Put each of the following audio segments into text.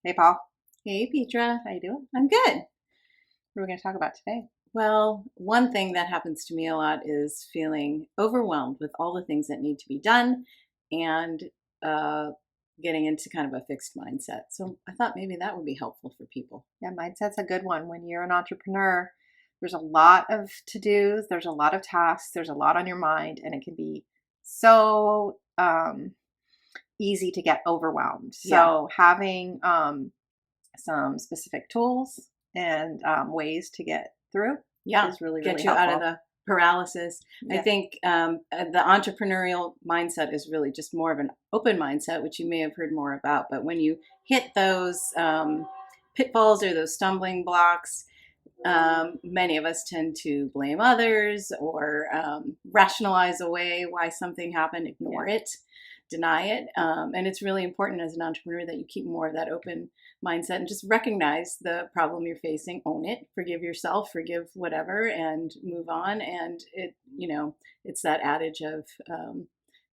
Hey, Paul. Hey Petra, how you doing? I'm good. What are we going to talk about today? Well, one thing that happens to me a lot is feeling overwhelmed with all the things that need to be done and uh, getting into kind of a fixed mindset. So I thought maybe that would be helpful for people. Yeah, mindset's a good one. When you're an entrepreneur, there's a lot of to-dos, there's a lot of tasks, there's a lot on your mind, and it can be so easy to get overwhelmed. Yeah, So having some specific tools and ways to get through yeah, is really, really get you out of helpful. the paralysis. I Yeah, think the entrepreneurial mindset is really just more of an open mindset, which you may have heard more about. But when you hit those pitfalls or those stumbling blocks, many of us tend to blame others or rationalize away why something happened, yeah, ignore it, deny it. And it's really important as an entrepreneur that you keep more of that open mindset and just recognize the problem you're facing, own it, forgive yourself, forgive whatever, and move on. And it's that adage of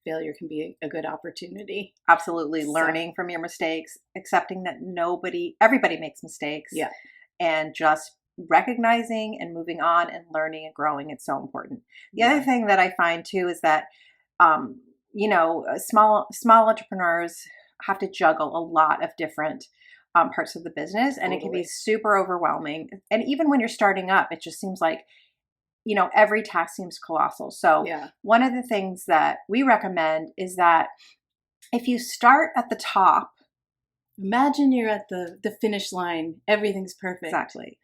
failure can be a good opportunity. absolutely. So, Learning from your mistakes, accepting that everybody makes mistakes, yeah, and just recognizing and moving on and learning and growing. It's so important. The other yeah, thing that I find too is that, small entrepreneurs have to juggle a lot of different parts of the business, and it can be totally. super overwhelming. And even when you're starting up, it just seems like, every task seems colossal. So Yeah. one of the things that we recommend is that if you start at the top. Imagine you're at the finish line. Everything's perfect. Exactly.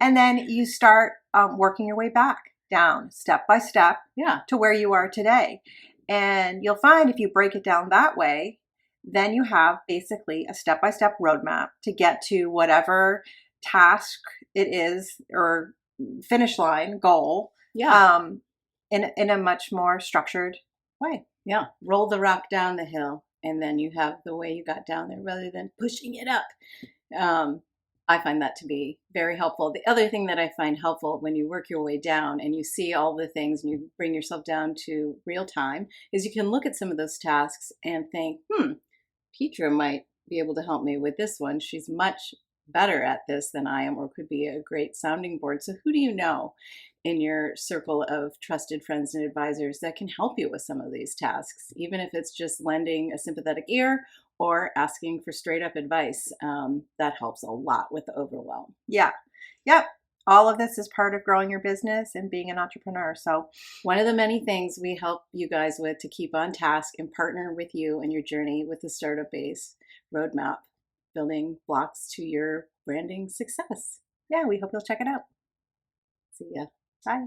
And then you start working your way back down step by step Yeah. to where you are today. And you'll find if you break it down that way, then you have basically a step by step roadmap to get to whatever task it is or finish line goal Yeah. um, in a much more structured way. Yeah. Roll the rock down the hill, and then you have the way you got down there rather than pushing it up. Um, I find that to be very helpful. The other thing that I find helpful when you work your way down and you see all the things and you bring yourself down to real time is you can look at some of those tasks and think, Petra might be able to help me with this one. She's much better at this than I am, or could be a great sounding board. So, who do you know in your circle of trusted friends and advisors that can help you with some of these tasks, even if it's just lending a sympathetic ear or asking for straight up advice? That helps a lot with the overwhelm. Yeah. Yep. All of this is part of growing your business and being an entrepreneur. So, One of the many things we help you guys with to keep on task and partner with you in your journey with the startup base roadmap, building blocks to your branding success. yeah, we hope you'll check it out. See ya. Bye.